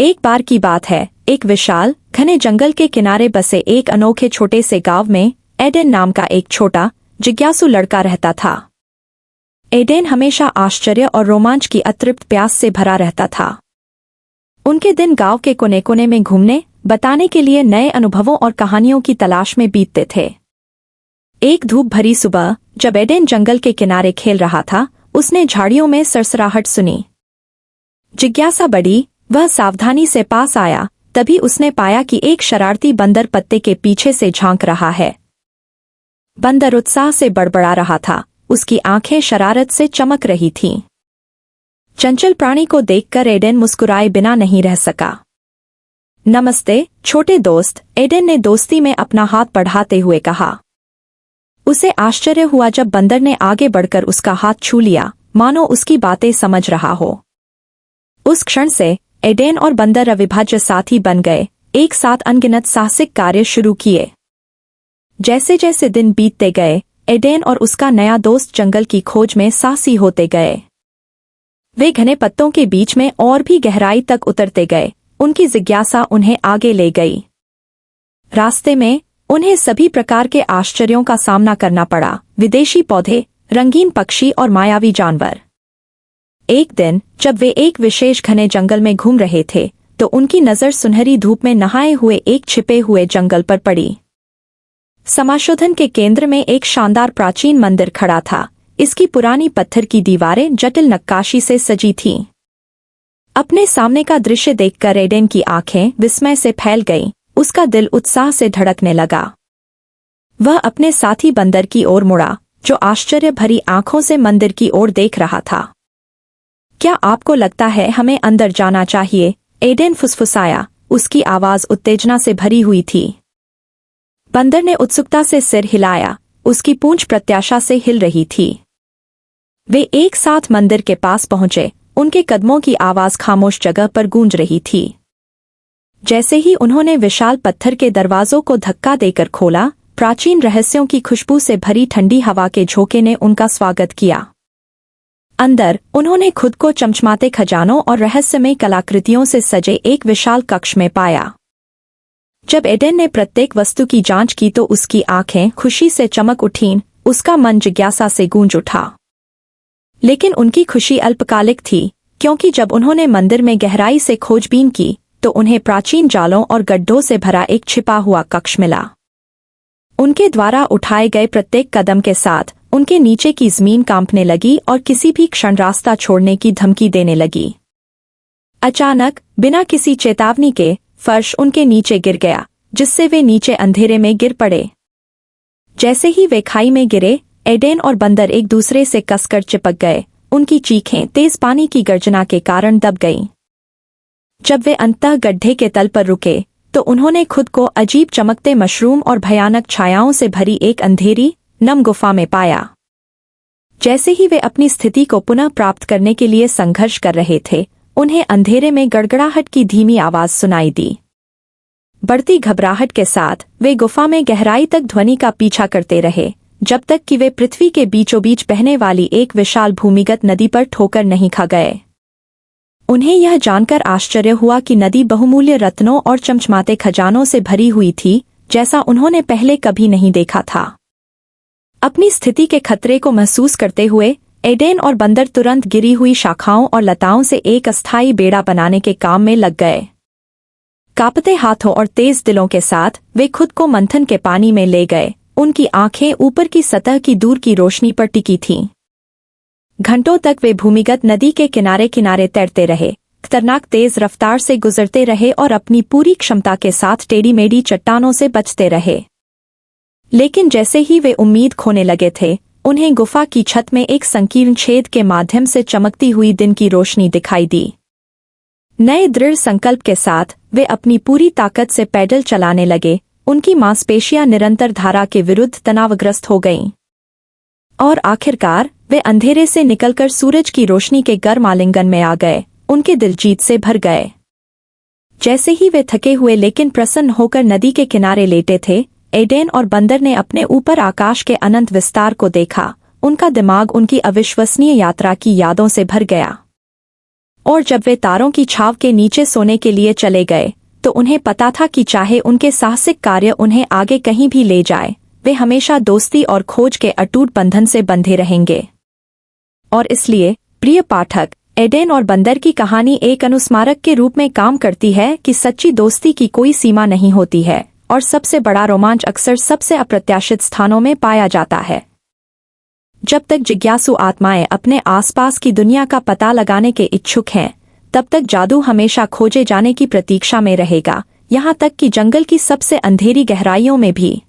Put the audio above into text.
एक बार की बात है, एक विशाल घने जंगल के किनारे बसे एक अनोखे छोटे से गांव में एडेन नाम का एक छोटा जिज्ञासु लड़का रहता था। एडेन हमेशा आश्चर्य और रोमांच की अतृप्त प्यास से भरा रहता था। उनके दिन गांव के कोने कोने में घूमने, बताने के लिए नए अनुभवों और कहानियों की तलाश में बीतते थे। एक धूप भरी सुबह, जब एडेन जंगल के किनारे खेल रहा था, उसने झाड़ियों में सरसराहट सुनी। जिज्ञासा बढ़ी, वह सावधानी से पास आया। तभी उसने पाया कि एक शरारती बंदर पत्ते के पीछे से झांक रहा है। बंदर उत्साह से बड़बड़ा रहा था, उसकी आंखें शरारत से चमक रही थीं। चंचल प्राणी को देखकर एडेन मुस्कुराए बिना नहीं रह सका। नमस्ते छोटे दोस्त, एडेन ने दोस्ती में अपना हाथ बढ़ाते हुए कहा। उसे आश्चर्य हुआ जब बंदर ने आगे बढ़कर उसका हाथ छू लिया, मानो उसकी बातें समझ रहा हो। उस क्षण से एडेन और बंदर अविभाज्य साथी बन गए, एक साथ अनगिनत साहसिक कार्य शुरू किए। जैसे जैसे दिन बीतते गए, एडेन और उसका नया दोस्त जंगल की खोज में साहसी होते गए। वे घने पत्तों के बीच में और भी गहराई तक उतरते गए, उनकी जिज्ञासा उन्हें आगे ले गई। रास्ते में उन्हें सभी प्रकार के आश्चर्यों का सामना करना पड़ा, विदेशी पौधे, रंगीन पक्षी और मायावी जानवर। एक दिन जब वे एक विशेष घने जंगल में घूम रहे थे, तो उनकी नज़र सुनहरी धूप में नहाए हुए एक छिपे हुए जंगल पर पड़ी। समाशोधन के केंद्र में एक शानदार प्राचीन मंदिर खड़ा था। इसकी पुरानी पत्थर की दीवारें जटिल नक्काशी से सजी थीं। अपने सामने का दृश्य देखकर एडेन की आंखें विस्मय से फैल गईं, उसका दिल उत्साह से धड़कने लगा। वह अपने साथी बंदर की ओर मुड़ा, जो आश्चर्य भरी आंखों से मंदिर की ओर देख रहा था। क्या आपको लगता है हमें अंदर जाना चाहिए? एडेन फुसफुसाया, उसकी आवाज उत्तेजना से भरी हुई थी। बंदर ने उत्सुकता से सिर हिलाया, उसकी पूंछ प्रत्याशा से हिल रही थी। वे एक साथ मंदिर के पास पहुंचे, उनके कदमों की आवाज खामोश जगह पर गूंज रही थी। जैसे ही उन्होंने विशाल पत्थर के दरवाजों को धक्का देकर खोला, प्राचीन रहस्यों की खुशबू से भरी ठंडी हवा के झोंके ने उनका स्वागत किया। अंदर उन्होंने खुद को चमचमाते खजानों और रहस्यमय कलाकृतियों से सजे एक विशाल कक्ष में पाया। जब एडेन ने प्रत्येक वस्तु की जांच की तो उसकी आंखें खुशी से चमक उठीं, उसका मन जिज्ञासा से गूंज उठा। लेकिन उनकी खुशी अल्पकालिक थी, क्योंकि जब उन्होंने मंदिर में गहराई से खोजबीन की, तो उन्हें प्राचीन जालों और गड्ढों से भरा एक छिपा हुआ कक्ष मिला। उनके द्वारा उठाए गए प्रत्येक कदम के साथ उनके नीचे की जमीन कांपने लगी और किसी भी क्षण रास्ता छोड़ने की धमकी देने लगी। अचानक, बिना किसी चेतावनी के, फर्श उनके नीचे गिर गया, जिससे वे नीचे अंधेरे में गिर पड़े। जैसे ही वे खाई में गिरे, एडेन और बंदर एक दूसरे से कसकर चिपक गए, उनकी चीखें तेज पानी की गर्जना के कारण दब गईं। जब वे अंततः गड्ढे के तल पर रुके, तो उन्होंने खुद को अजीब चमकते मशरूम और भयानक छायाओं से भरी एक अंधेरी, नम गुफा में पाया। जैसे ही वे अपनी स्थिति को पुनः प्राप्त करने के लिए संघर्ष कर रहे थे, उन्हें अंधेरे में गड़गड़ाहट की धीमी आवाज सुनाई दी। बढ़ती घबराहट के साथ वे गुफा में गहराई तक ध्वनि का पीछा करते रहे, जब तक कि वे पृथ्वी के बीचों बीच बहने वाली एक विशाल भूमिगत नदी पर ठोकर नहीं खा गए। उन्हें यह जानकर आश्चर्य हुआ कि नदी बहुमूल्य रत्नों और चमचमाते खजानों से भरी हुई थी, जैसा उन्होंने पहले कभी नहीं देखा था। अपनी स्थिति के खतरे को महसूस करते हुए एडेन और बंदर तुरंत गिरी हुई शाखाओं और लताओं से एक अस्थायी बेड़ा बनाने के काम में लग गए। कांपते हाथों और तेज दिलों के साथ वे खुद को मंथन के पानी में ले गए, उनकी आंखें ऊपर की सतह की दूर की रोशनी पर टिकी थीं। घंटों तक वे भूमिगत नदी के किनारे किनारे तैरते रहे, खतरनाक तेज रफ्तार से गुजरते रहे और अपनी पूरी क्षमता के साथ टेढ़ी मेढ़ी चट्टानों से बचते रहे। लेकिन जैसे ही वे उम्मीद खोने लगे थे, उन्हें गुफा की छत में एक संकीर्ण छेद के माध्यम से चमकती हुई दिन की रोशनी दिखाई दी। नए दृढ़ संकल्प के साथ वे अपनी पूरी ताकत से पैडल चलाने लगे, उनकी मांसपेशियां निरंतर धारा के विरुद्ध तनावग्रस्त हो गईं। और आखिरकार वे अंधेरे से निकलकर सूरज की रोशनी के गर्म आलिंगन में आ गए, उनके दिल जीत से भर गए। जैसे ही वे थके हुए लेकिन प्रसन्न होकर नदी के किनारे लेटे थे, एडेन और बंदर ने अपने ऊपर आकाश के अनंत विस्तार को देखा। उनका दिमाग उनकी अविश्वसनीय यात्रा की यादों से भर गया। और जब वे तारों की छाव के नीचे सोने के लिए चले गए तो उन्हें पता था कि चाहे उनके साहसिक कार्य उन्हें आगे कहीं भी ले जाए, वे हमेशा दोस्ती और खोज के अटूट बंधन से बंधे रहेंगे। और इसलिए प्रिय पाठक, एडेन और बंदर की कहानी एक अनुस्मारक के रूप में काम करती है कि सच्ची दोस्ती की कोई सीमा नहीं होती है और सबसे बड़ा रोमांच अक्सर सबसे अप्रत्याशित स्थानों में पाया जाता है। जब तक जिज्ञासु आत्माएं अपने आसपास की दुनिया का पता लगाने के इच्छुक हैं, तब तक जादू हमेशा खोजे जाने की प्रतीक्षा में रहेगा, यहाँ तक कि जंगल की सबसे अंधेरी गहराइयों में भी।